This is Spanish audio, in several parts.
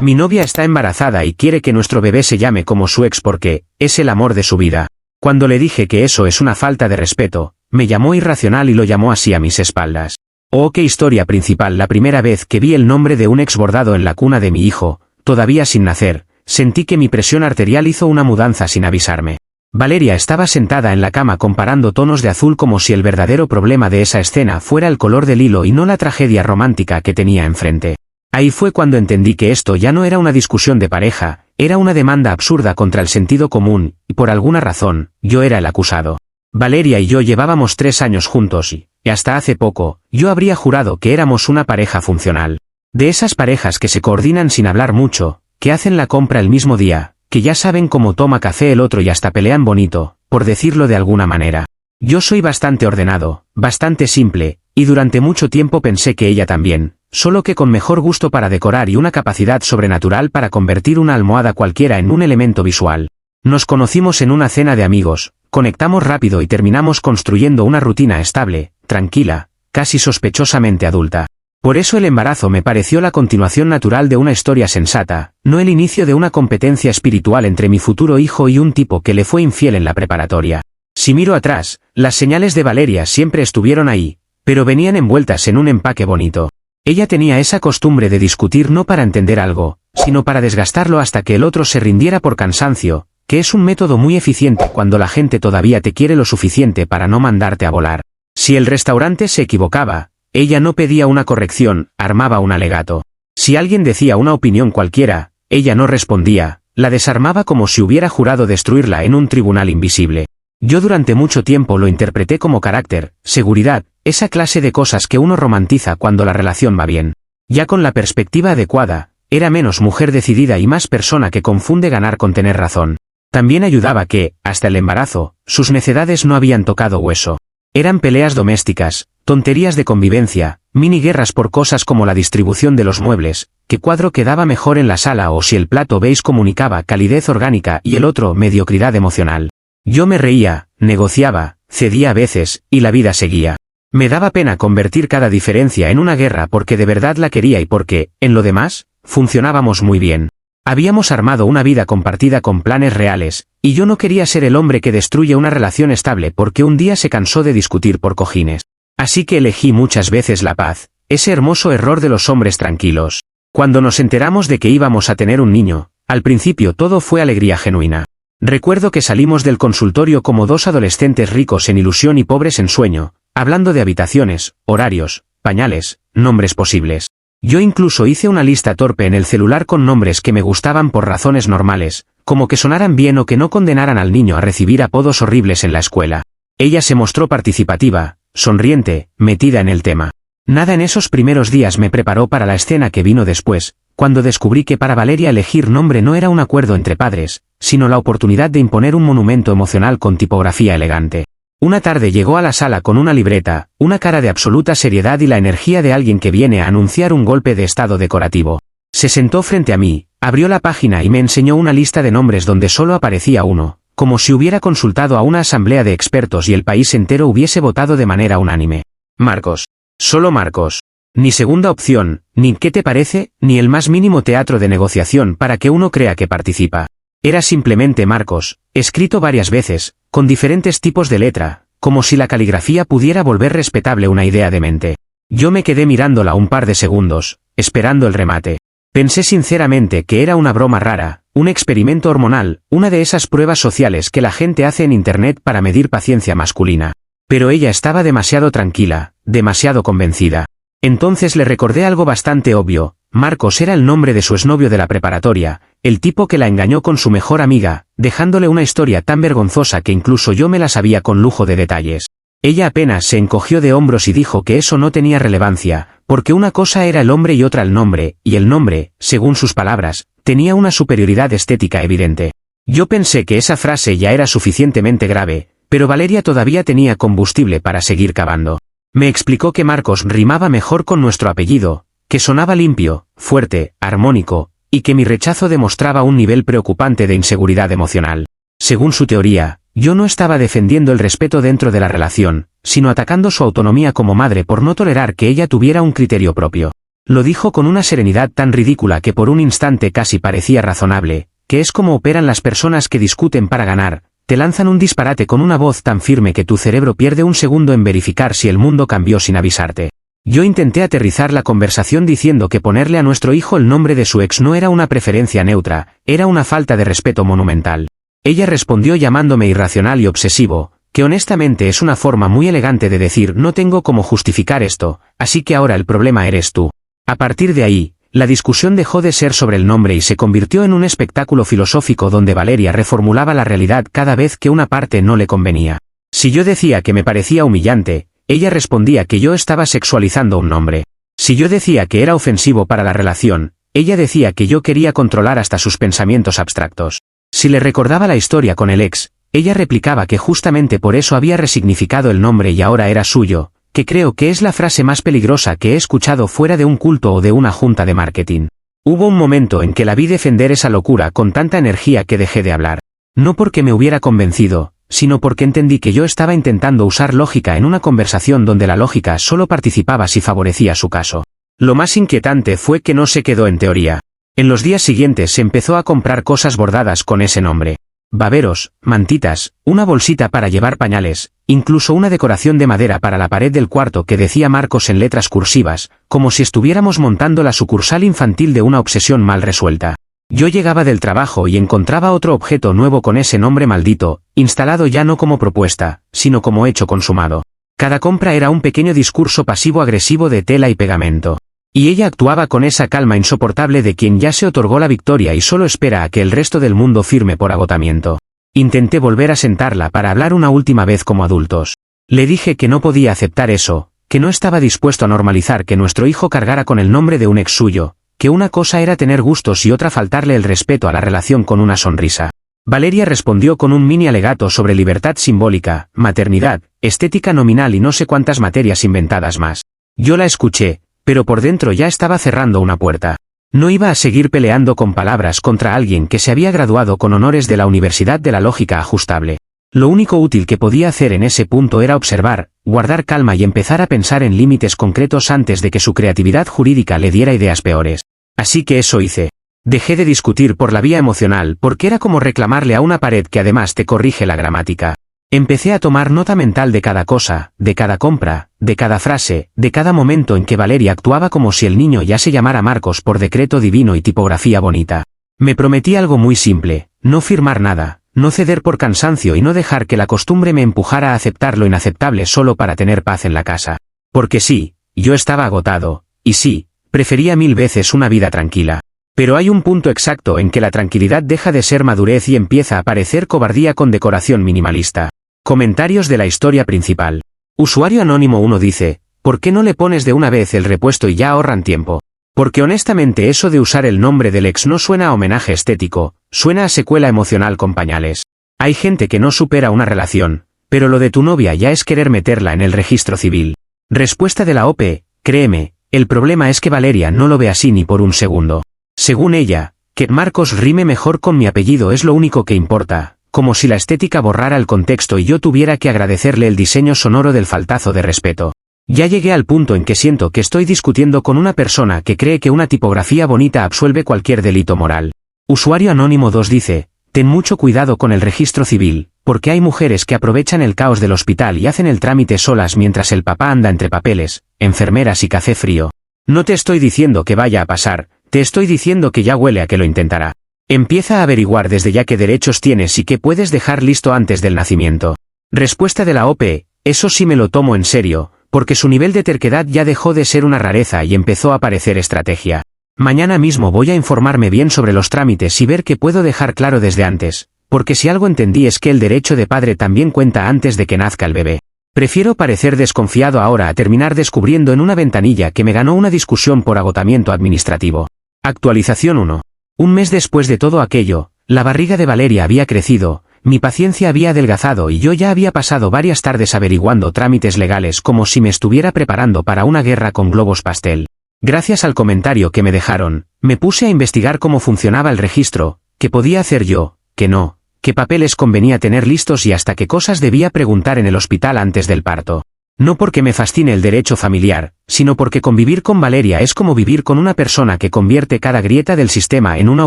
Mi novia está embarazada y quiere que nuestro bebé se llame como su ex porque es el amor de su vida. Cuando le dije que eso es una falta de respeto, me llamó irracional y lo llamó así a mis espaldas. Oh, qué historia principal. La primera vez que vi el nombre de un ex bordado en la cuna de mi hijo, todavía sin nacer, sentí que mi presión arterial hizo una mudanza sin avisarme. Valeria estaba sentada en la cama comparando tonos de azul como si el verdadero problema de esa escena fuera el color del hilo y no la tragedia romántica que tenía enfrente. Ahí fue cuando entendí que esto ya no era una discusión de pareja, era una demanda absurda contra el sentido común, y por alguna razón, yo era el acusado. Valeria y yo llevábamos 3 años juntos y, hasta hace poco, yo habría jurado que éramos una pareja funcional. De esas parejas que se coordinan sin hablar mucho, que hacen la compra el mismo día, que ya saben cómo toma café el otro y hasta pelean bonito, por decirlo de alguna manera. Yo soy bastante ordenado, bastante simple, y durante mucho tiempo pensé que ella también, solo que con mejor gusto para decorar y una capacidad sobrenatural para convertir una almohada cualquiera en un elemento visual. Nos conocimos en una cena de amigos, conectamos rápido y terminamos construyendo una rutina estable, tranquila, casi sospechosamente adulta. Por eso el embarazo me pareció la continuación natural de una historia sensata, no el inicio de una competencia espiritual entre mi futuro hijo y un tipo que le fue infiel en la preparatoria. Si miro atrás, las señales de Valeria siempre estuvieron ahí, pero venían envueltas en un empaque bonito. Ella tenía esa costumbre de discutir no para entender algo, sino para desgastarlo hasta que el otro se rindiera por cansancio, que es un método muy eficiente cuando la gente todavía te quiere lo suficiente para no mandarte a volar. Si el restaurante se equivocaba, ella no pedía una corrección, armaba un alegato. Si alguien decía una opinión cualquiera, ella no respondía, la desarmaba como si hubiera jurado destruirla en un tribunal invisible. Yo durante mucho tiempo lo interpreté como carácter, seguridad, esa clase de cosas que uno romantiza cuando la relación va bien. Ya con la perspectiva adecuada, era menos mujer decidida y más persona que confunde ganar con tener razón. También ayudaba que, hasta el embarazo, sus necedades no habían tocado hueso. Eran peleas domésticas, tonterías de convivencia, mini guerras por cosas como la distribución de los muebles, qué cuadro quedaba mejor en la sala o si el plato beige comunicaba calidez orgánica y el otro mediocridad emocional. Yo me reía, negociaba, cedía a veces, y la vida seguía. Me daba pena convertir cada diferencia en una guerra porque de verdad la quería y porque, en lo demás, funcionábamos muy bien. Habíamos armado una vida compartida con planes reales, y yo no quería ser el hombre que destruye una relación estable porque un día se cansó de discutir por cojines. Así que elegí muchas veces la paz, ese hermoso error de los hombres tranquilos. Cuando nos enteramos de que íbamos a tener un niño, al principio todo fue alegría genuina. Recuerdo que salimos del consultorio como 2 adolescentes ricos en ilusión y pobres en sueño, hablando de habitaciones, horarios, pañales, nombres posibles. Yo incluso hice una lista torpe en el celular con nombres que me gustaban por razones normales, como que sonaran bien o que no condenaran al niño a recibir apodos horribles en la escuela. Ella se mostró participativa, sonriente, metida en el tema. Nada en esos primeros días me preparó para la escena que vino después, cuando descubrí que para Valeria elegir nombre no era un acuerdo entre padres, sino la oportunidad de imponer un monumento emocional con tipografía elegante. Una tarde llegó a la sala con una libreta, una cara de absoluta seriedad y la energía de alguien que viene a anunciar un golpe de estado decorativo. Se sentó frente a mí, abrió la página y me enseñó una lista de nombres donde solo aparecía uno, como si hubiera consultado a una asamblea de expertos y el país entero hubiese votado de manera unánime. Marcos. Solo Marcos. Ni segunda opción, ni ¿qué te parece?, ni el más mínimo teatro de negociación para que uno crea que participa. Era simplemente Marcos, escrito varias veces, con diferentes tipos de letra, como si la caligrafía pudiera volver respetable una idea demente. Yo me quedé mirándola un par de segundos, esperando el remate. Pensé sinceramente que era una broma rara, un experimento hormonal, una de esas pruebas sociales que la gente hace en internet para medir paciencia masculina. Pero ella estaba demasiado tranquila, demasiado convencida. Entonces le recordé algo bastante obvio. Marcos era el nombre de su exnovio de la preparatoria, el tipo que la engañó con su mejor amiga, dejándole una historia tan vergonzosa que incluso yo me la sabía con lujo de detalles. Ella apenas se encogió de hombros y dijo que eso no tenía relevancia, porque una cosa era el hombre y otra el nombre, y el nombre, según sus palabras, tenía una superioridad estética evidente. Yo pensé que esa frase ya era suficientemente grave, pero Valeria todavía tenía combustible para seguir cavando. Me explicó que Marcos rimaba mejor con nuestro apellido, que sonaba limpio, fuerte, armónico, y que mi rechazo demostraba un nivel preocupante de inseguridad emocional. Según su teoría, yo no estaba defendiendo el respeto dentro de la relación, sino atacando su autonomía como madre por no tolerar que ella tuviera un criterio propio. Lo dijo con una serenidad tan ridícula que por un instante casi parecía razonable, que es como operan las personas que discuten para ganar, te lanzan un disparate con una voz tan firme que tu cerebro pierde un segundo en verificar si el mundo cambió sin avisarte. Yo intenté aterrizar la conversación diciendo que ponerle a nuestro hijo el nombre de su ex no era una preferencia neutra, era una falta de respeto monumental. Ella respondió llamándome irracional y obsesivo, que honestamente es una forma muy elegante de decir no tengo cómo justificar esto, así que ahora el problema eres tú. A partir de ahí, la discusión dejó de ser sobre el nombre y se convirtió en un espectáculo filosófico donde Valeria reformulaba la realidad cada vez que una parte no le convenía. Si yo decía que me parecía humillante, ella respondía que yo estaba sexualizando un nombre. Si yo decía que era ofensivo para la relación, ella decía que yo quería controlar hasta sus pensamientos abstractos. Si le recordaba la historia con el ex, ella replicaba que justamente por eso había resignificado el nombre y ahora era suyo, que creo que es la frase más peligrosa que he escuchado fuera de un culto o de una junta de marketing. Hubo un momento en que la vi defender esa locura con tanta energía que dejé de hablar. No porque me hubiera convencido, sino porque entendí que yo estaba intentando usar lógica en una conversación donde la lógica solo participaba si favorecía su caso. Lo más inquietante fue que no se quedó en teoría. En los días siguientes se empezó a comprar cosas bordadas con ese nombre. Baberos, mantitas, una bolsita para llevar pañales, incluso una decoración de madera para la pared del cuarto que decía Marcos en letras cursivas, como si estuviéramos montando la sucursal infantil de una obsesión mal resuelta. Yo llegaba del trabajo y encontraba otro objeto nuevo con ese nombre maldito, instalado ya no como propuesta, sino como hecho consumado. Cada compra era un pequeño discurso pasivo-agresivo de tela y pegamento. Y ella actuaba con esa calma insoportable de quien ya se otorgó la victoria y solo espera a que el resto del mundo firme por agotamiento. Intenté volver a sentarla para hablar una última vez como adultos. Le dije que no podía aceptar eso, que no estaba dispuesto a normalizar que nuestro hijo cargara con el nombre de un ex suyo, que una cosa era tener gustos y otra faltarle el respeto a la relación con una sonrisa. Valeria respondió con un mini alegato sobre libertad simbólica, maternidad, estética nominal y no sé cuántas materias inventadas más. Yo la escuché, pero por dentro ya estaba cerrando una puerta. No iba a seguir peleando con palabras contra alguien que se había graduado con honores de la Universidad de la Lógica Ajustable. Lo único útil que podía hacer en ese punto era observar, guardar calma y empezar a pensar en límites concretos antes de que su creatividad jurídica le diera ideas peores. Así que eso hice. Dejé de discutir por la vía emocional porque era como reclamarle a una pared que además te corrige la gramática. Empecé a tomar nota mental de cada cosa, de cada compra, de cada frase, de cada momento en que Valeria actuaba como si el niño ya se llamara Marcos por decreto divino y tipografía bonita. Me prometí algo muy simple, no firmar nada, no ceder por cansancio y no dejar que la costumbre me empujara a aceptar lo inaceptable solo para tener paz en la casa. Porque sí, yo estaba agotado, y sí, prefería 1000 veces una vida tranquila. Pero hay un punto exacto en que la tranquilidad deja de ser madurez y empieza a parecer cobardía con decoración minimalista. Comentarios de la historia principal. Usuario Anónimo 1 dice, ¿por qué no le pones de una vez el repuesto y ya ahorran tiempo? Porque honestamente eso de usar el nombre del ex no suena a homenaje estético, suena a secuela emocional con pañales. Hay gente que no supera una relación, pero lo de tu novia ya es querer meterla en el registro civil. Respuesta de la OP, créeme, el problema es que Valeria no lo ve así ni por un segundo. Según ella, que Marcos rime mejor con mi apellido es lo único que importa, como si la estética borrara el contexto y yo tuviera que agradecerle el diseño sonoro del faltazo de respeto. Ya llegué al punto en que siento que estoy discutiendo con una persona que cree que una tipografía bonita absuelve cualquier delito moral. Usuario Anónimo 2 dice, ten mucho cuidado con el registro civil, porque hay mujeres que aprovechan el caos del hospital y hacen el trámite solas mientras el papá anda entre papeles, enfermeras y café frío. No te estoy diciendo que vaya a pasar, te estoy diciendo que ya huele a que lo intentará. Empieza a averiguar desde ya qué derechos tienes y qué puedes dejar listo antes del nacimiento. Respuesta de la OP, eso sí me lo tomo en serio, porque su nivel de terquedad ya dejó de ser una rareza y empezó a parecer estrategia. Mañana mismo voy a informarme bien sobre los trámites y ver qué puedo dejar claro desde antes, porque si algo entendí es que el derecho de padre también cuenta antes de que nazca el bebé. Prefiero parecer desconfiado ahora a terminar descubriendo en una ventanilla que me ganó una discusión por agotamiento administrativo. Actualización 1. Un mes después de todo aquello, la barriga de Valeria había crecido, mi paciencia había adelgazado y yo ya había pasado varias tardes averiguando trámites legales como si me estuviera preparando para una guerra con globos pastel. Gracias al comentario que me dejaron, me puse a investigar cómo funcionaba el registro, qué podía hacer yo, qué no, qué papeles convenía tener listos y hasta qué cosas debía preguntar en el hospital antes del parto. No porque me fascine el derecho familiar, sino porque convivir con Valeria es como vivir con una persona que convierte cada grieta del sistema en una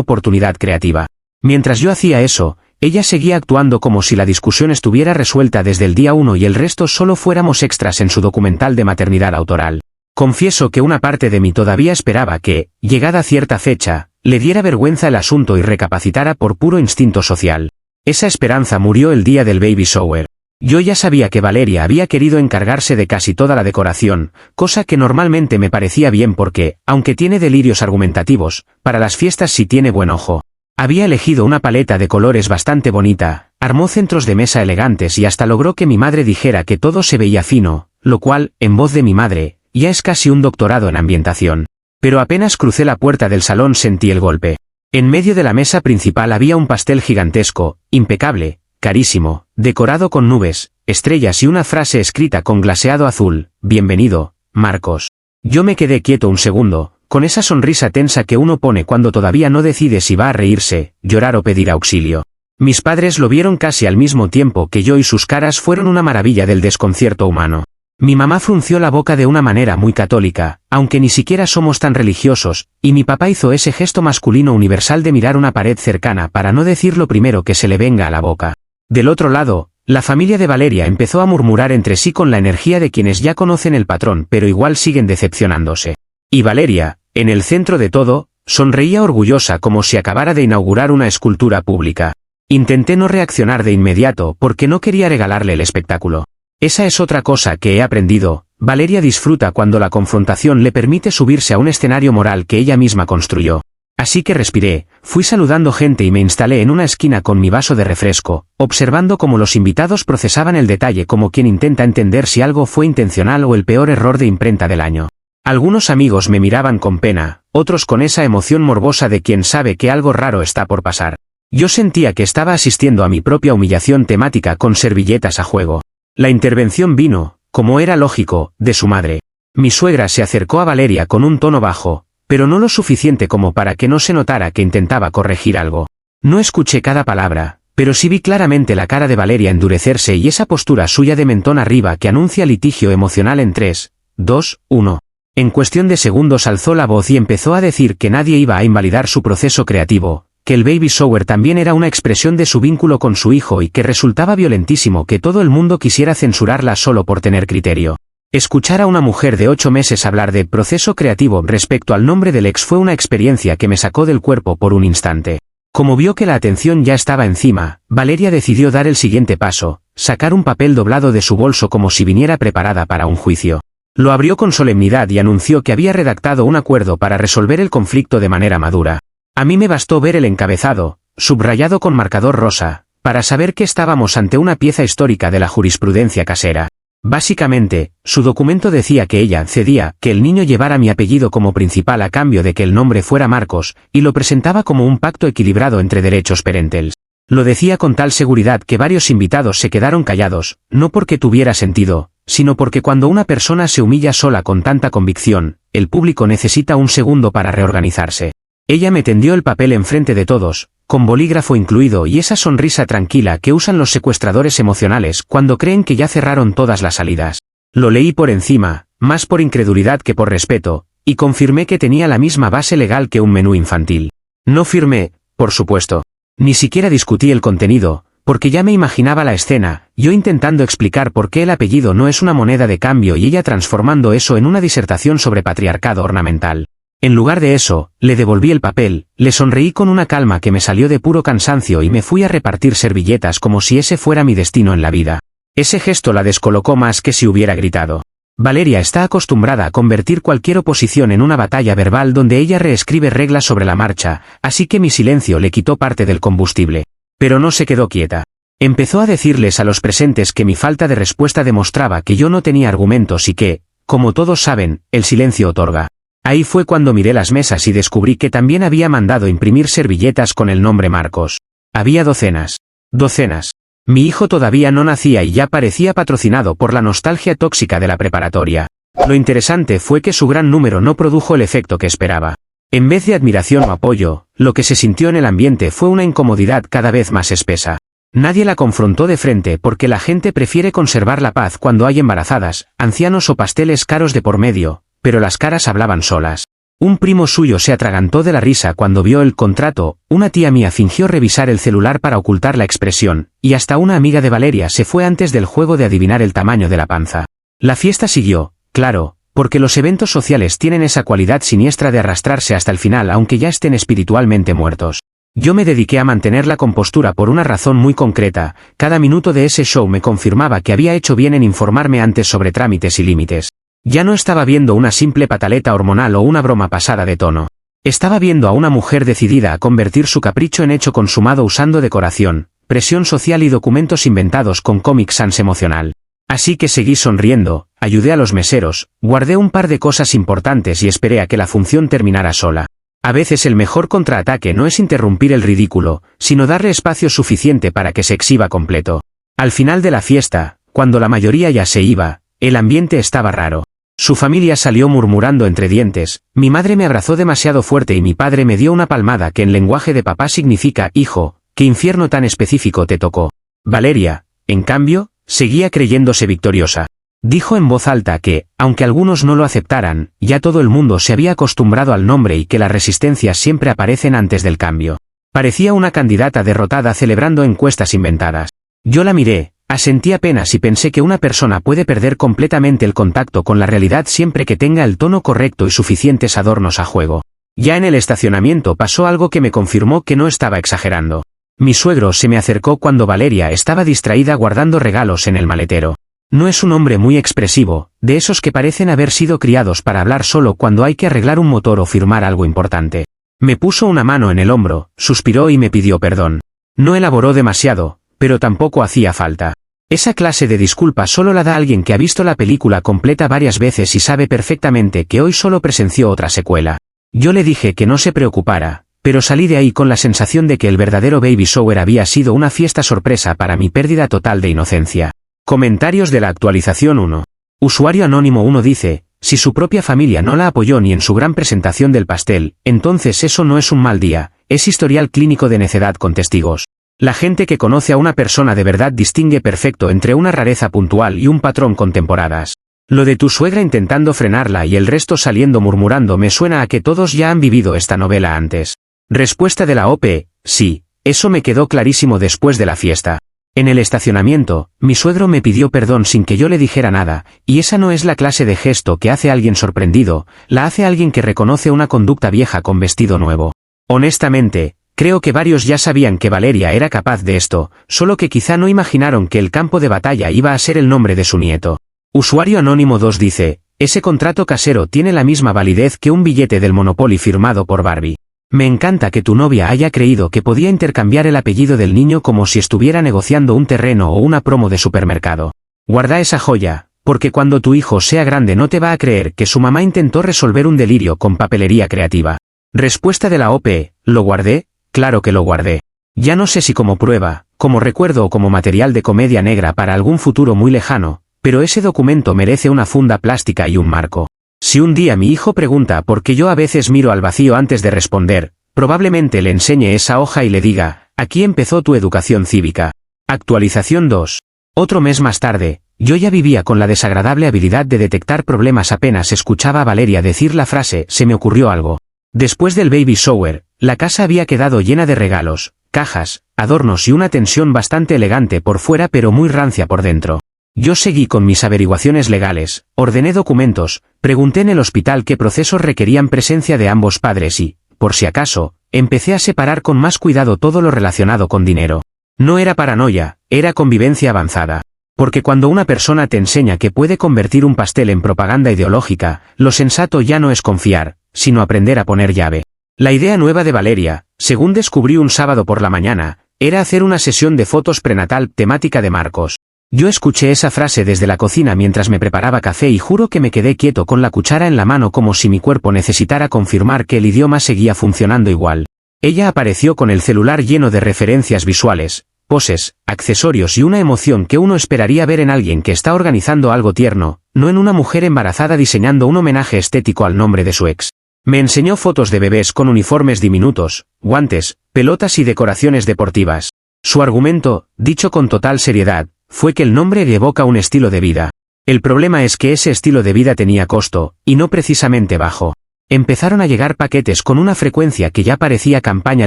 oportunidad creativa. Mientras yo hacía eso, ella seguía actuando como si la discusión estuviera resuelta desde el día 1 y el resto solo fuéramos extras en su documental de maternidad autoral. Confieso que una parte de mí todavía esperaba que, llegada cierta fecha, le diera vergüenza el asunto y recapacitara por puro instinto social. Esa esperanza murió el día del baby shower. Yo ya sabía que Valeria había querido encargarse de casi toda la decoración, cosa que normalmente me parecía bien porque, aunque tiene delirios argumentativos, para las fiestas sí tiene buen ojo. Había elegido una paleta de colores bastante bonita, armó centros de mesa elegantes y hasta logró que mi madre dijera que todo se veía fino, lo cual, en voz de mi madre, ya es casi un doctorado en ambientación. Pero apenas crucé la puerta del salón sentí el golpe. En medio de la mesa principal había un pastel gigantesco, impecable, carísimo, decorado con nubes, estrellas y una frase escrita con glaseado azul: «Bienvenido, Marcos». Yo me quedé quieto un segundo, con esa sonrisa tensa que uno pone cuando todavía no decide si va a reírse, llorar o pedir auxilio. Mis padres lo vieron casi al mismo tiempo que yo y sus caras fueron una maravilla del desconcierto humano. Mi mamá frunció la boca de una manera muy católica, aunque ni siquiera somos tan religiosos, y mi papá hizo ese gesto masculino universal de mirar una pared cercana para no decir lo primero que se le venga a la boca. Del otro lado, la familia de Valeria empezó a murmurar entre sí con la energía de quienes ya conocen el patrón pero igual siguen decepcionándose. Y Valeria, en el centro de todo, sonreía orgullosa como si acabara de inaugurar una escultura pública. Intenté no reaccionar de inmediato porque no quería regalarle el espectáculo. Esa es otra cosa que he aprendido: Valeria disfruta cuando la confrontación le permite subirse a un escenario moral que ella misma construyó. Así que respiré, fui saludando gente y me instalé en una esquina con mi vaso de refresco, observando cómo los invitados procesaban el detalle como quien intenta entender si algo fue intencional o el peor error de imprenta del año. Algunos amigos me miraban con pena, otros con esa emoción morbosa de quien sabe que algo raro está por pasar. Yo sentía que estaba asistiendo a mi propia humillación temática con servilletas a juego. La intervención vino, como era lógico, de su madre. Mi suegra se acercó a Valeria con un tono bajo, pero no lo suficiente como para que no se notara que intentaba corregir algo. No escuché cada palabra, pero sí vi claramente la cara de Valeria endurecerse y esa postura suya de mentón arriba que anuncia litigio emocional en 3, 2, 1. En cuestión de segundos alzó la voz y empezó a decir que nadie iba a invalidar su proceso creativo, que el baby shower también era una expresión de su vínculo con su hijo y que resultaba violentísimo que todo el mundo quisiera censurarla solo por tener criterio. Escuchar a una mujer de 8 meses hablar de proceso creativo respecto al nombre del ex fue una experiencia que me sacó del cuerpo por un instante. Como vio que la atención ya estaba encima, Valeria decidió dar el siguiente paso: sacar un papel doblado de su bolso como si viniera preparada para un juicio. Lo abrió con solemnidad y anunció que había redactado un acuerdo para resolver el conflicto de manera madura. A mí me bastó ver el encabezado, subrayado con marcador rosa, para saber que estábamos ante una pieza histórica de la jurisprudencia casera. Básicamente, su documento decía que ella cedía que el niño llevara mi apellido como principal a cambio de que el nombre fuera Marcos, y lo presentaba como un pacto equilibrado entre derechos parentales. Lo decía con tal seguridad que varios invitados se quedaron callados, no porque tuviera sentido, sino porque cuando una persona se humilla sola con tanta convicción, el público necesita un segundo para reorganizarse. Ella me tendió el papel enfrente de todos, con bolígrafo incluido y esa sonrisa tranquila que usan los secuestradores emocionales cuando creen que ya cerraron todas las salidas. Lo leí por encima, más por incredulidad que por respeto, y confirmé que tenía la misma base legal que un menú infantil. No firmé, por supuesto. Ni siquiera discutí el contenido, porque ya me imaginaba la escena, yo intentando explicar por qué el apellido no es una moneda de cambio y ella transformando eso en una disertación sobre patriarcado ornamental. En lugar de eso, le devolví el papel, le sonreí con una calma que me salió de puro cansancio y me fui a repartir servilletas como si ese fuera mi destino en la vida. Ese gesto la descolocó más que si hubiera gritado. Valeria está acostumbrada a convertir cualquier oposición en una batalla verbal donde ella reescribe reglas sobre la marcha, así que mi silencio le quitó parte del combustible. Pero no se quedó quieta. Empezó a decirles a los presentes que mi falta de respuesta demostraba que yo no tenía argumentos y que, como todos saben, el silencio otorga. Ahí fue cuando miré las mesas y descubrí que también había mandado imprimir servilletas con el nombre Marcos. Había docenas. Docenas. Mi hijo todavía no nacía y ya parecía patrocinado por la nostalgia tóxica de la preparatoria. Lo interesante fue que su gran número no produjo el efecto que esperaba. En vez de admiración o apoyo, lo que se sintió en el ambiente fue una incomodidad cada vez más espesa. Nadie la confrontó de frente porque la gente prefiere conservar la paz cuando hay embarazadas, ancianos o pasteles caros de por medio, pero las caras hablaban solas. Un primo suyo se atragantó de la risa cuando vio el contrato, una tía mía fingió revisar el celular para ocultar la expresión, y hasta una amiga de Valeria se fue antes del juego de adivinar el tamaño de la panza. La fiesta siguió, claro, porque los eventos sociales tienen esa cualidad siniestra de arrastrarse hasta el final aunque ya estén espiritualmente muertos. Yo me dediqué a mantener la compostura por una razón muy concreta, cada minuto de ese show me confirmaba que había hecho bien en informarme antes sobre trámites y límites. Ya no estaba viendo una simple pataleta hormonal o una broma pasada de tono. Estaba viendo a una mujer decidida a convertir su capricho en hecho consumado usando decoración, presión social y documentos inventados con Comic Sans emocional. Así que seguí sonriendo, ayudé a los meseros, guardé un par de cosas importantes y esperé a que la función terminara sola. A veces el mejor contraataque no es interrumpir el ridículo, sino darle espacio suficiente para que se exhiba completo. Al final de la fiesta, cuando la mayoría ya se iba, el ambiente estaba raro. Su familia salió murmurando entre dientes, mi madre me abrazó demasiado fuerte y mi padre me dio una palmada que en lenguaje de papá significa, hijo, ¿qué infierno tan específico te tocó? Valeria, en cambio, seguía creyéndose victoriosa. Dijo en voz alta que, aunque algunos no lo aceptaran, ya todo el mundo se había acostumbrado al nombre y que las resistencias siempre aparecen antes del cambio. Parecía una candidata derrotada celebrando encuestas inventadas. Yo la miré, asentí apenas y pensé que una persona puede perder completamente el contacto con la realidad siempre que tenga el tono correcto y suficientes adornos a juego. Ya en el estacionamiento pasó algo que me confirmó que no estaba exagerando. Mi suegro se me acercó cuando Valeria estaba distraída guardando regalos en el maletero. No es un hombre muy expresivo, de esos que parecen haber sido criados para hablar solo cuando hay que arreglar un motor o firmar algo importante. Me puso una mano en el hombro, suspiró y me pidió perdón. No elaboró demasiado, pero tampoco hacía falta. Esa clase de disculpa solo la da alguien que ha visto la película completa varias veces y sabe perfectamente que hoy solo presenció otra secuela. Yo le dije que no se preocupara, pero salí de ahí con la sensación de que el verdadero baby shower había sido una fiesta sorpresa para mi pérdida total de inocencia. Comentarios de la actualización 1. Usuario anónimo 1 dice, si su propia familia no la apoyó ni en su gran presentación del pastel, entonces eso no es un mal día, es historial clínico de necedad con testigos. La gente que conoce a una persona de verdad distingue perfecto entre una rareza puntual y un patrón con temporadas. Lo de tu suegra intentando frenarla y el resto saliendo murmurando me suena a que todos ya han vivido esta novela antes. Respuesta de la OP, sí, eso me quedó clarísimo después de la fiesta. En el estacionamiento, mi suegro me pidió perdón sin que yo le dijera nada, y esa no es la clase de gesto que hace alguien sorprendido, la hace alguien que reconoce una conducta vieja con vestido nuevo. Honestamente, creo que varios ya sabían que Valeria era capaz de esto, solo que quizá no imaginaron que el campo de batalla iba a ser el nombre de su nieto. Usuario anónimo 2 dice, ese contrato casero tiene la misma validez que un billete del Monopoly firmado por Barbie. Me encanta que tu novia haya creído que podía intercambiar el apellido del niño como si estuviera negociando un terreno o una promo de supermercado. Guarda esa joya, porque cuando tu hijo sea grande no te va a creer que su mamá intentó resolver un delirio con papelería creativa. Respuesta de la OP, ¿lo guardé? Claro que lo guardé. Ya no sé si como prueba, como recuerdo o como material de comedia negra para algún futuro muy lejano, pero ese documento merece una funda plástica y un marco. Si un día mi hijo pregunta por qué yo a veces miro al vacío antes de responder, probablemente le enseñe esa hoja y le diga, aquí empezó tu educación cívica. Actualización 2. Otro mes más tarde, yo ya vivía con la desagradable habilidad de detectar problemas apenas escuchaba a Valeria decir la frase, se me ocurrió algo. Después del baby shower, la casa había quedado llena de regalos, cajas, adornos y una tensión bastante elegante por fuera pero muy rancia por dentro. Yo seguí con mis averiguaciones legales, ordené documentos, pregunté en el hospital qué procesos requerían presencia de ambos padres y, por si acaso, empecé a separar con más cuidado todo lo relacionado con dinero. No era paranoia, era convivencia avanzada. Porque cuando una persona te enseña que puede convertir un pastel en propaganda ideológica, lo sensato ya no es confiar, sino aprender a poner llave. La idea nueva de Valeria, según descubrí un sábado por la mañana, era hacer una sesión de fotos prenatal temática de Marcos. Yo escuché esa frase desde la cocina mientras me preparaba café y juro que me quedé quieto con la cuchara en la mano como si mi cuerpo necesitara confirmar que el idioma seguía funcionando igual. Ella apareció con el celular lleno de referencias visuales, poses, accesorios y una emoción que uno esperaría ver en alguien que está organizando algo tierno, no en una mujer embarazada diseñando un homenaje estético al nombre de su ex. Me enseñó fotos de bebés con uniformes diminutos, guantes, pelotas y decoraciones deportivas. Su argumento, dicho con total seriedad, fue que el nombre evoca un estilo de vida. El problema es que ese estilo de vida tenía costo, y no precisamente bajo. Empezaron a llegar paquetes con una frecuencia que ya parecía campaña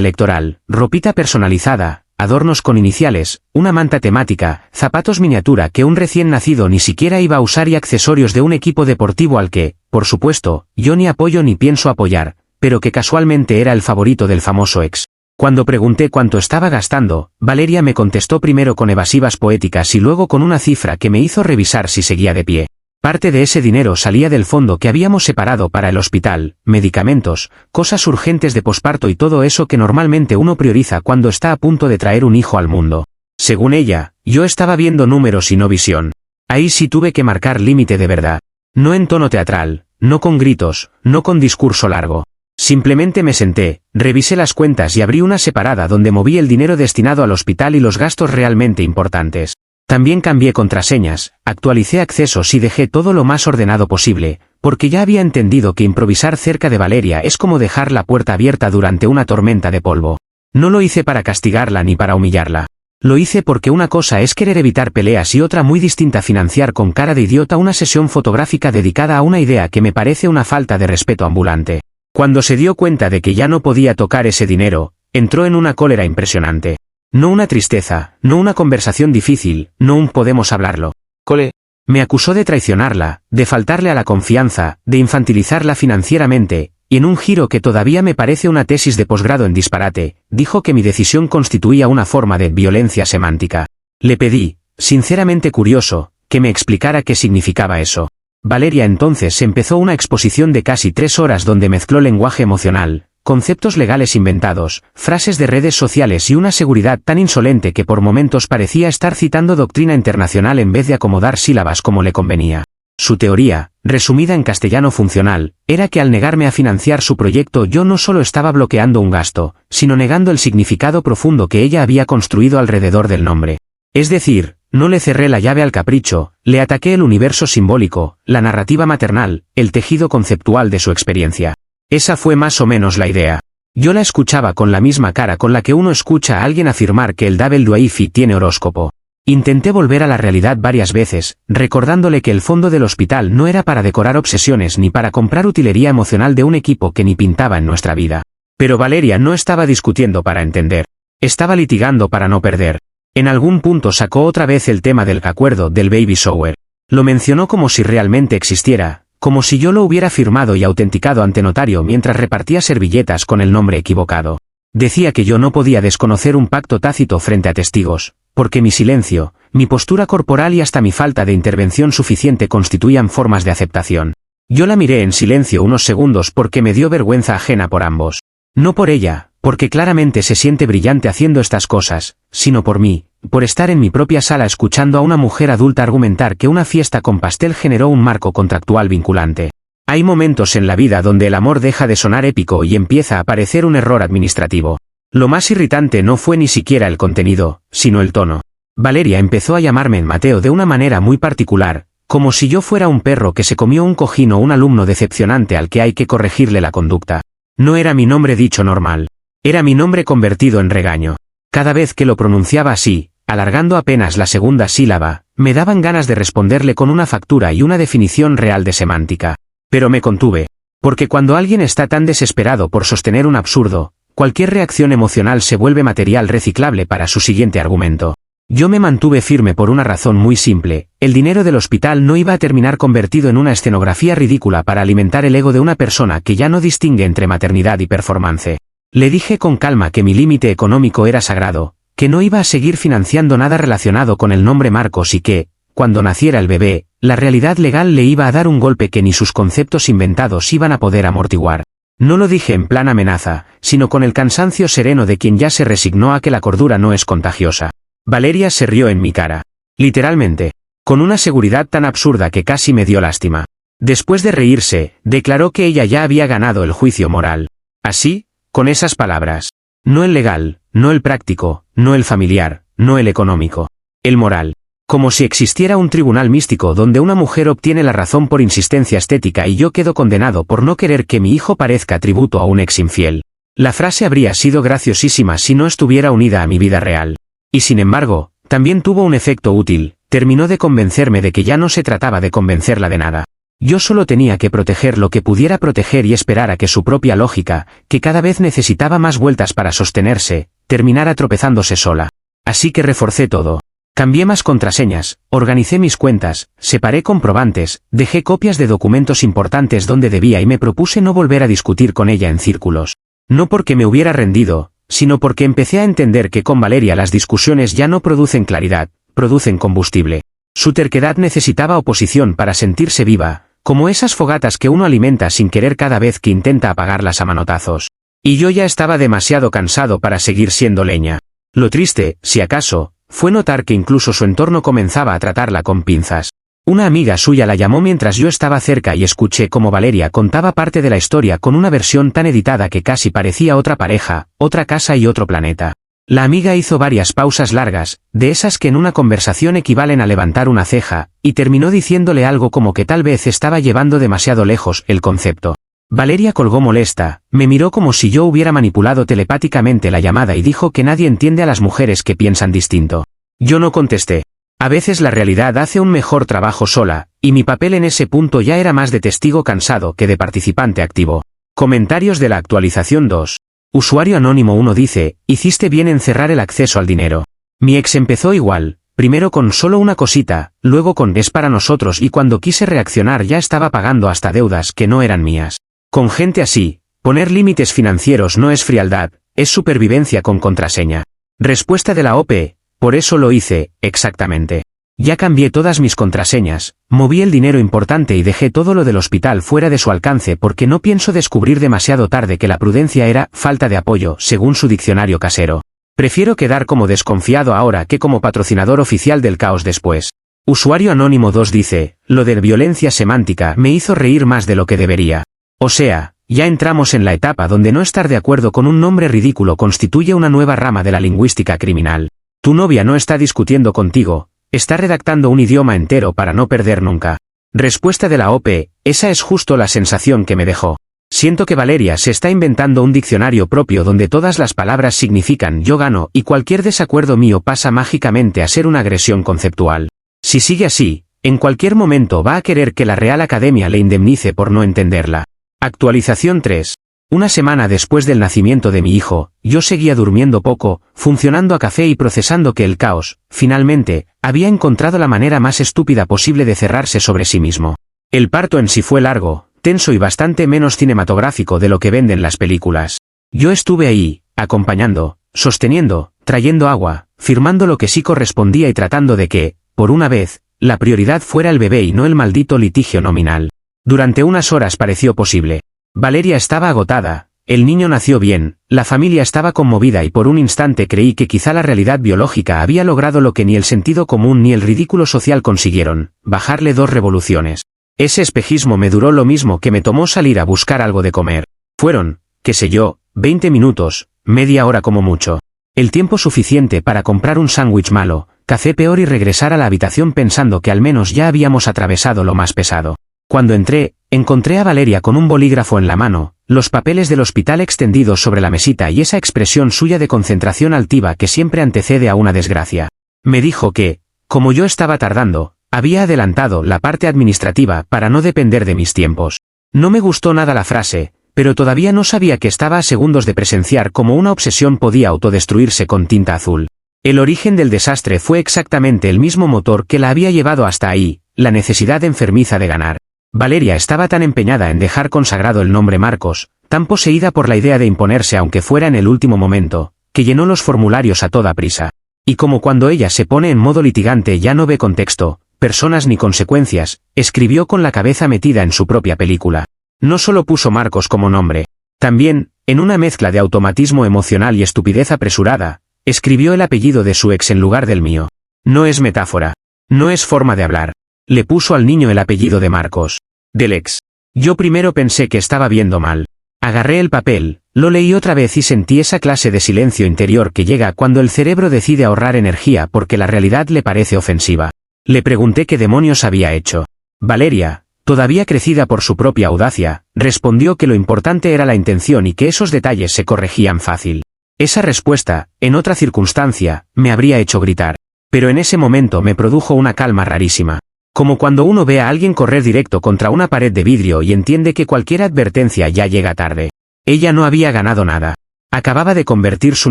electoral, ropita personalizada, adornos con iniciales, una manta temática, zapatos miniatura que un recién nacido ni siquiera iba a usar y accesorios de un equipo deportivo al que, por supuesto, yo ni apoyo ni pienso apoyar, pero que casualmente era el favorito del famoso ex. Cuando pregunté cuánto estaba gastando, Valeria me contestó primero con evasivas poéticas y luego con una cifra que me hizo revisar si seguía de pie. Parte de ese dinero salía del fondo que habíamos separado para el hospital, medicamentos, cosas urgentes de posparto y todo eso que normalmente uno prioriza cuando está a punto de traer un hijo al mundo. Según ella, yo estaba viendo números y no visión. Ahí sí tuve que marcar límite de verdad. No en tono teatral, no con gritos, no con discurso largo. Simplemente me senté, revisé las cuentas y abrí una separada donde moví el dinero destinado al hospital y los gastos realmente importantes. También cambié contraseñas, actualicé accesos y dejé todo lo más ordenado posible, porque ya había entendido que improvisar cerca de Valeria es como dejar la puerta abierta durante una tormenta de polvo. No lo hice para castigarla ni para humillarla. Lo hice porque una cosa es querer evitar peleas y otra muy distinta financiar con cara de idiota una sesión fotográfica dedicada a una idea que me parece una falta de respeto ambulante. Cuando se dio cuenta de que ya no podía tocar ese dinero, entró en una cólera impresionante. No una tristeza, no una conversación difícil, no un podemos hablarlo. Cole. Me acusó de traicionarla, de faltarle a la confianza, de infantilizarla financieramente, y en un giro que todavía me parece una tesis de posgrado en disparate, dijo que mi decisión constituía una forma de violencia semántica. Le pedí, sinceramente curioso, que me explicara qué significaba eso. Valeria entonces empezó una exposición de casi 3 horas donde mezcló lenguaje emocional, conceptos legales inventados, frases de redes sociales y una seguridad tan insolente que por momentos parecía estar citando doctrina internacional en vez de acomodar sílabas como le convenía. Su teoría, resumida en castellano funcional, era que al negarme a financiar su proyecto yo no solo estaba bloqueando un gasto, sino negando el significado profundo que ella había construido alrededor del nombre. Es decir, no le cerré la llave al capricho, le ataqué el universo simbólico, la narrativa maternal, el tejido conceptual de su experiencia. Esa fue más o menos la idea. Yo la escuchaba con la misma cara con la que uno escucha a alguien afirmar que el WIFI tiene horóscopo. Intenté volver a la realidad varias veces, recordándole que el fondo del hospital no era para decorar obsesiones ni para comprar utilería emocional de un equipo que ni pintaba en nuestra vida. Pero Valeria no estaba discutiendo para entender. Estaba litigando para no perder. En algún punto sacó otra vez el tema del acuerdo del baby shower. Lo mencionó como si realmente existiera, como si yo lo hubiera firmado y autenticado ante notario mientras repartía servilletas con el nombre equivocado. Decía que yo no podía desconocer un pacto tácito frente a testigos, porque mi silencio, mi postura corporal y hasta mi falta de intervención suficiente constituían formas de aceptación. Yo la miré en silencio unos segundos porque me dio vergüenza ajena por ambos. No por ella, porque claramente se siente brillante haciendo estas cosas, sino por mí, por estar en mi propia sala escuchando a una mujer adulta argumentar que una fiesta con pastel generó un marco contractual vinculante. Hay momentos en la vida donde el amor deja de sonar épico y empieza a parecer un error administrativo. Lo más irritante no fue ni siquiera el contenido, sino el tono. Valeria empezó a llamarme en Mateo de una manera muy particular, como si yo fuera un perro que se comió un cojín o un alumno decepcionante al que hay que corregirle la conducta. No era mi nombre dicho normal. Era mi nombre convertido en regaño. Cada vez que lo pronunciaba así, alargando apenas la segunda sílaba, me daban ganas de responderle con una factura y una definición real de semántica. Pero me contuve. Porque cuando alguien está tan desesperado por sostener un absurdo, cualquier reacción emocional se vuelve material reciclable para su siguiente argumento. Yo me mantuve firme por una razón muy simple: el dinero del hospital no iba a terminar convertido en una escenografía ridícula para alimentar el ego de una persona que ya no distingue entre maternidad y performance. Le dije con calma que mi límite económico era sagrado, que no iba a seguir financiando nada relacionado con el nombre Marcos y que, cuando naciera el bebé, la realidad legal le iba a dar un golpe que ni sus conceptos inventados iban a poder amortiguar. No lo dije en plan amenaza, sino con el cansancio sereno de quien ya se resignó a que la cordura no es contagiosa. Valeria se rió en mi cara. Literalmente. Con una seguridad tan absurda que casi me dio lástima. Después de reírse, declaró que ella ya había ganado el juicio moral. Así, con esas palabras. No el legal, no el práctico, no el familiar, no el económico. El moral. Como si existiera un tribunal místico donde una mujer obtiene la razón por insistencia estética y yo quedo condenado por no querer que mi hijo parezca tributo a un ex infiel. La frase habría sido graciosísima si no estuviera unida a mi vida real. Y sin embargo, también tuvo un efecto útil, terminó de convencerme de que ya no se trataba de convencerla de nada. Yo solo tenía que proteger lo que pudiera proteger y esperar a que su propia lógica, que cada vez necesitaba más vueltas para sostenerse, terminara tropezándose sola. Así que reforcé todo. Cambié más contraseñas, organicé mis cuentas, separé comprobantes, dejé copias de documentos importantes donde debía y me propuse no volver a discutir con ella en círculos. No porque me hubiera rendido, sino porque empecé a entender que con Valeria las discusiones ya no producen claridad, producen combustible. Su terquedad necesitaba oposición para sentirse viva, como esas fogatas que uno alimenta sin querer cada vez que intenta apagarlas a manotazos. Y yo ya estaba demasiado cansado para seguir siendo leña. Lo triste, si acaso, fue notar que incluso su entorno comenzaba a tratarla con pinzas. Una amiga suya la llamó mientras yo estaba cerca y escuché cómo Valeria contaba parte de la historia con una versión tan editada que casi parecía otra pareja, otra casa y otro planeta. La amiga hizo varias pausas largas, de esas que en una conversación equivalen a levantar una ceja, y terminó diciéndole algo como que tal vez estaba llevando demasiado lejos el concepto. Valeria colgó molesta, me miró como si yo hubiera manipulado telepáticamente la llamada y dijo que nadie entiende a las mujeres que piensan distinto. Yo no contesté. A veces la realidad hace un mejor trabajo sola, y mi papel en ese punto ya era más de testigo cansado que de participante activo. Comentarios de la actualización 2. Usuario anónimo 1 dice, hiciste bien en cerrar el acceso al dinero. Mi ex empezó igual, primero con solo una cosita, luego con es para nosotros y cuando quise reaccionar ya estaba pagando hasta deudas que no eran mías. Con gente así, poner límites financieros no es frialdad, es supervivencia con contraseña. Respuesta de la OP, por eso lo hice, exactamente. Ya cambié todas mis contraseñas, moví el dinero importante y dejé todo lo del hospital fuera de su alcance porque no pienso descubrir demasiado tarde que la prudencia era falta de apoyo, según su diccionario casero. Prefiero quedar como desconfiado ahora que como patrocinador oficial del caos después. Usuario anónimo 2 dice, lo de violencia semántica me hizo reír más de lo que debería. O sea, ya entramos en la etapa donde no estar de acuerdo con un nombre ridículo constituye una nueva rama de la lingüística criminal. Tu novia no está discutiendo contigo, está redactando un idioma entero para no perder nunca. Respuesta de la OP, esa es justo la sensación que me dejó. Siento que Valeria se está inventando un diccionario propio donde todas las palabras significan yo gano y cualquier desacuerdo mío pasa mágicamente a ser una agresión conceptual. Si sigue así, en cualquier momento va a querer que la Real Academia le indemnice por no entenderla. Actualización 3. Una semana después del nacimiento de mi hijo, yo seguía durmiendo poco, funcionando a café y procesando que el caos, finalmente, había encontrado la manera más estúpida posible de cerrarse sobre sí mismo. El parto en sí fue largo, tenso y bastante menos cinematográfico de lo que venden las películas. Yo estuve ahí, acompañando, sosteniendo, trayendo agua, firmando lo que sí correspondía y tratando de que, por una vez, la prioridad fuera el bebé y no el maldito litigio nominal. Durante unas horas pareció posible. Valeria estaba agotada, el niño nació bien, la familia estaba conmovida y por un instante creí que quizá la realidad biológica había logrado lo que ni el sentido común ni el ridículo social consiguieron, bajarle 2 revoluciones. Ese espejismo me duró lo mismo que me tomó salir a buscar algo de comer. Fueron, qué sé yo, 20 minutos, media hora como mucho. El tiempo suficiente para comprar un sándwich malo, café peor y regresar a la habitación pensando que al menos ya habíamos atravesado lo más pesado. Cuando entré, encontré a Valeria con un bolígrafo en la mano, los papeles del hospital extendidos sobre la mesita y esa expresión suya de concentración altiva que siempre antecede a una desgracia. Me dijo que, como yo estaba tardando, había adelantado la parte administrativa para no depender de mis tiempos. No me gustó nada la frase, pero todavía no sabía que estaba a segundos de presenciar cómo una obsesión podía autodestruirse con tinta azul. El origen del desastre fue exactamente el mismo motor que la había llevado hasta ahí, la necesidad enfermiza de ganar. Valeria estaba tan empeñada en dejar consagrado el nombre Marcos, tan poseída por la idea de imponerse aunque fuera en el último momento, que llenó los formularios a toda prisa. Y como cuando ella se pone en modo litigante ya no ve contexto, personas ni consecuencias, escribió con la cabeza metida en su propia película. No solo puso Marcos como nombre, también, en una mezcla de automatismo emocional y estupidez apresurada, escribió el apellido de su ex en lugar del mío. No es metáfora. No es forma de hablar. Le puso al niño el apellido de Marcos. Del ex. Yo primero pensé que estaba viendo mal. Agarré el papel, lo leí otra vez y sentí esa clase de silencio interior que llega cuando el cerebro decide ahorrar energía porque la realidad le parece ofensiva. Le pregunté qué demonios había hecho. Valeria, todavía crecida por su propia audacia, respondió que lo importante era la intención y que esos detalles se corregían fácil. Esa respuesta, en otra circunstancia, me habría hecho gritar. Pero en ese momento me produjo una calma rarísima. Como cuando uno ve a alguien correr directo contra una pared de vidrio y entiende que cualquier advertencia ya llega tarde. Ella no había ganado nada. Acababa de convertir su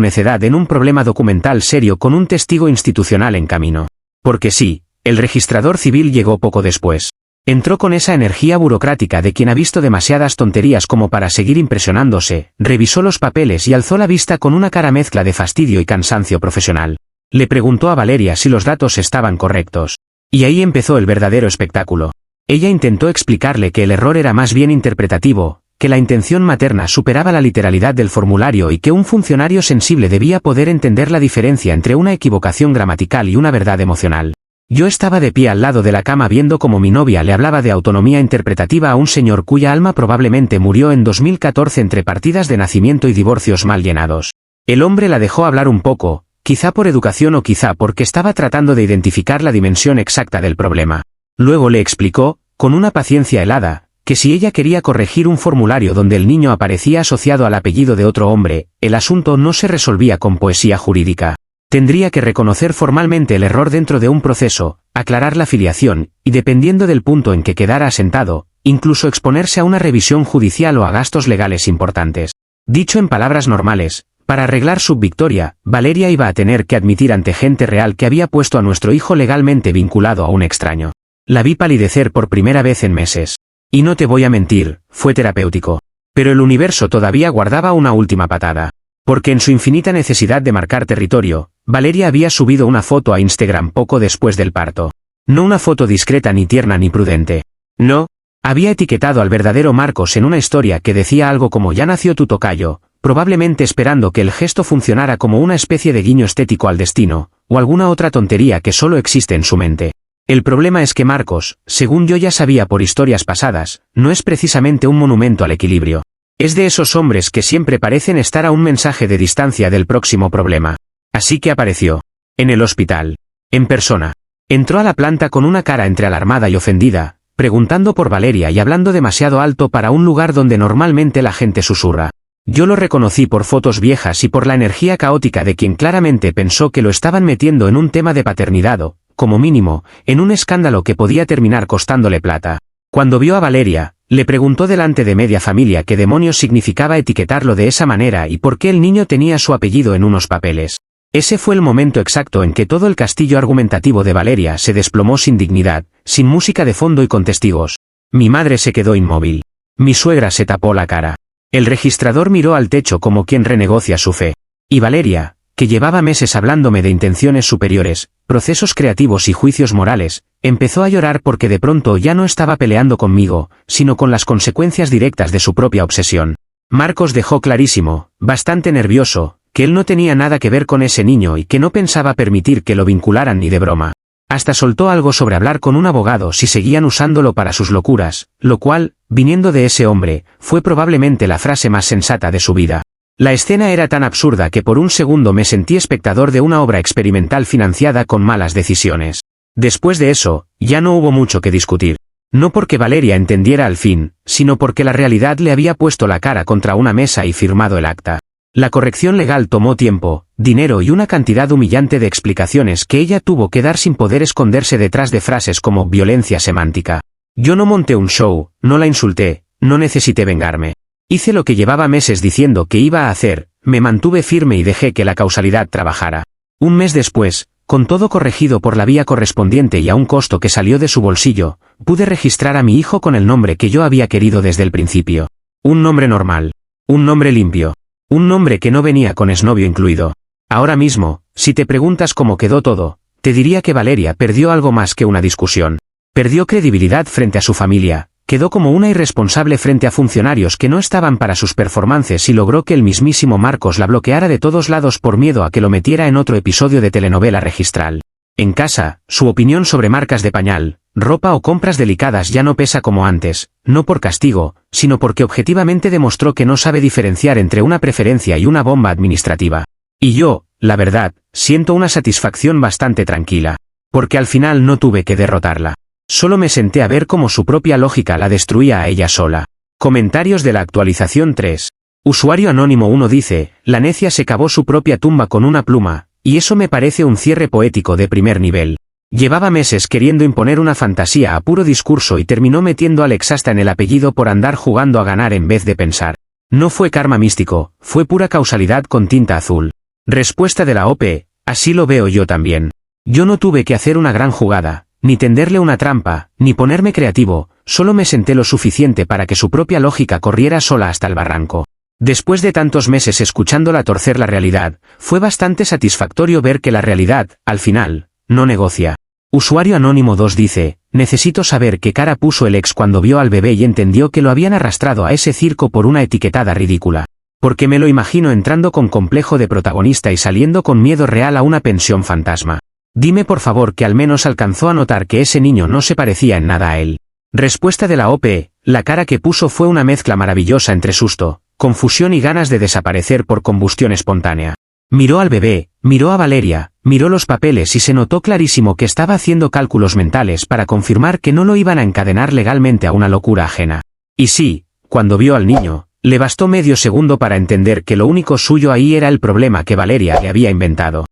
necedad en un problema documental serio con un testigo institucional en camino. Porque sí, el registrador civil llegó poco después. Entró con esa energía burocrática de quien ha visto demasiadas tonterías como para seguir impresionándose, revisó los papeles y alzó la vista con una cara mezcla de fastidio y cansancio profesional. Le preguntó a Valeria si los datos estaban correctos. Y ahí empezó el verdadero espectáculo. Ella intentó explicarle que el error era más bien interpretativo, que la intención materna superaba la literalidad del formulario y que un funcionario sensible debía poder entender la diferencia entre una equivocación gramatical y una verdad emocional. Yo estaba de pie al lado de la cama viendo cómo mi novia le hablaba de autonomía interpretativa a un señor cuya alma probablemente murió en 2014 entre partidas de nacimiento y divorcios mal llenados. El hombre la dejó hablar un poco, quizá por educación o quizá porque estaba tratando de identificar la dimensión exacta del problema. Luego le explicó, con una paciencia helada, que si ella quería corregir un formulario donde el niño aparecía asociado al apellido de otro hombre, el asunto no se resolvía con poesía jurídica. Tendría que reconocer formalmente el error dentro de un proceso, aclarar la filiación, y dependiendo del punto en que quedara asentado, incluso exponerse a una revisión judicial o a gastos legales importantes. Dicho en palabras normales, para arreglar su victoria, Valeria iba a tener que admitir ante gente real que había puesto a nuestro hijo legalmente vinculado a un extraño. La vi palidecer por primera vez en meses. Y no te voy a mentir, fue terapéutico. Pero el universo todavía guardaba una última patada. Porque en su infinita necesidad de marcar territorio, Valeria había subido una foto a Instagram poco después del parto. No una foto discreta ni tierna ni prudente. No. Había etiquetado al verdadero Marcos en una historia que decía algo como "ya nació tu tocayo", probablemente esperando que el gesto funcionara como una especie de guiño estético al destino, o alguna otra tontería que solo existe en su mente. El problema es que Marcos, según yo ya sabía por historias pasadas, no es precisamente un monumento al equilibrio. Es de esos hombres que siempre parecen estar a un mensaje de distancia del próximo problema. Así que apareció. En el hospital. En persona. Entró a la planta con una cara entre alarmada y ofendida, preguntando por Valeria y hablando demasiado alto para un lugar donde normalmente la gente susurra. Yo lo reconocí por fotos viejas y por la energía caótica de quien claramente pensó que lo estaban metiendo en un tema de paternidad o, como mínimo, en un escándalo que podía terminar costándole plata. Cuando vio a Valeria, le preguntó delante de media familia qué demonios significaba etiquetarlo de esa manera y por qué el niño tenía su apellido en unos papeles. Ese fue el momento exacto en que todo el castillo argumentativo de Valeria se desplomó sin dignidad, sin música de fondo y con testigos. Mi madre se quedó inmóvil. Mi suegra se tapó la cara. El registrador miró al techo como quien renegocia su fe. Y Valeria, que llevaba meses hablándome de intenciones superiores, procesos creativos y juicios morales, empezó a llorar porque de pronto ya no estaba peleando conmigo, sino con las consecuencias directas de su propia obsesión. Marcos dejó clarísimo, bastante nervioso, que él no tenía nada que ver con ese niño y que no pensaba permitir que lo vincularan ni de broma. Hasta soltó algo sobre hablar con un abogado si seguían usándolo para sus locuras, lo cual, viniendo de ese hombre, fue probablemente la frase más sensata de su vida. La escena era tan absurda que por un segundo me sentí espectador de una obra experimental financiada con malas decisiones. Después de eso, ya no hubo mucho que discutir. No porque Valeria entendiera al fin, sino porque la realidad le había puesto la cara contra una mesa y firmado el acta. La corrección legal tomó tiempo, dinero y una cantidad humillante de explicaciones que ella tuvo que dar sin poder esconderse detrás de frases como violencia semántica. Yo no monté un show, no la insulté, no necesité vengarme. Hice lo que llevaba meses diciendo que iba a hacer, me mantuve firme y dejé que la causalidad trabajara. Un mes después, con todo corregido por la vía correspondiente y a un costo que salió de su bolsillo, pude registrar a mi hijo con el nombre que yo había querido desde el principio. Un nombre normal. Un nombre limpio. Un nombre que no venía con exnovio incluido. Ahora mismo, si te preguntas cómo quedó todo, te diría que Valeria perdió algo más que una discusión. Perdió credibilidad frente a su familia, quedó como una irresponsable frente a funcionarios que no estaban para sus performances y logró que el mismísimo Marcos la bloqueara de todos lados por miedo a que lo metiera en otro episodio de telenovela registral. En casa, su opinión sobre marcas de pañal, ropa o compras delicadas ya no pesa como antes, no por castigo, sino porque objetivamente demostró que no sabe diferenciar entre una preferencia y una bomba administrativa. Y yo, la verdad, siento una satisfacción bastante tranquila. Porque al final no tuve que derrotarla. Solo me senté a ver cómo su propia lógica la destruía a ella sola. Comentarios de la actualización 3. Usuario anónimo 1 dice, la necia se cavó su propia tumba con una pluma, y eso me parece un cierre poético de primer nivel. Llevaba meses queriendo imponer una fantasía a puro discurso y terminó metiendo Alex hasta en el apellido por andar jugando a ganar en vez de pensar. No fue karma místico, fue pura causalidad con tinta azul. Respuesta de la OP, así lo veo yo también. Yo no tuve que hacer una gran jugada, ni tenderle una trampa, ni ponerme creativo, solo me senté lo suficiente para que su propia lógica corriera sola hasta el barranco. Después de tantos meses escuchándola torcer la realidad, fue bastante satisfactorio ver que la realidad, al final, no negocia. Usuario anónimo 2 dice, necesito saber qué cara puso el ex cuando vio al bebé y entendió que lo habían arrastrado a ese circo por una etiquetada ridícula. Porque me lo imagino entrando con complejo de protagonista y saliendo con miedo real a una pensión fantasma. Dime por favor que al menos alcanzó a notar que ese niño no se parecía en nada a él. Respuesta de la OP, la cara que puso fue una mezcla maravillosa entre susto, confusión y ganas de desaparecer por combustión espontánea. Miró al bebé, miró a Valeria, miró los papeles y se notó clarísimo que estaba haciendo cálculos mentales para confirmar que no lo iban a encadenar legalmente a una locura ajena. Y sí, cuando vio al niño, le bastó medio segundo para entender que lo único suyo ahí era el problema que Valeria le había inventado.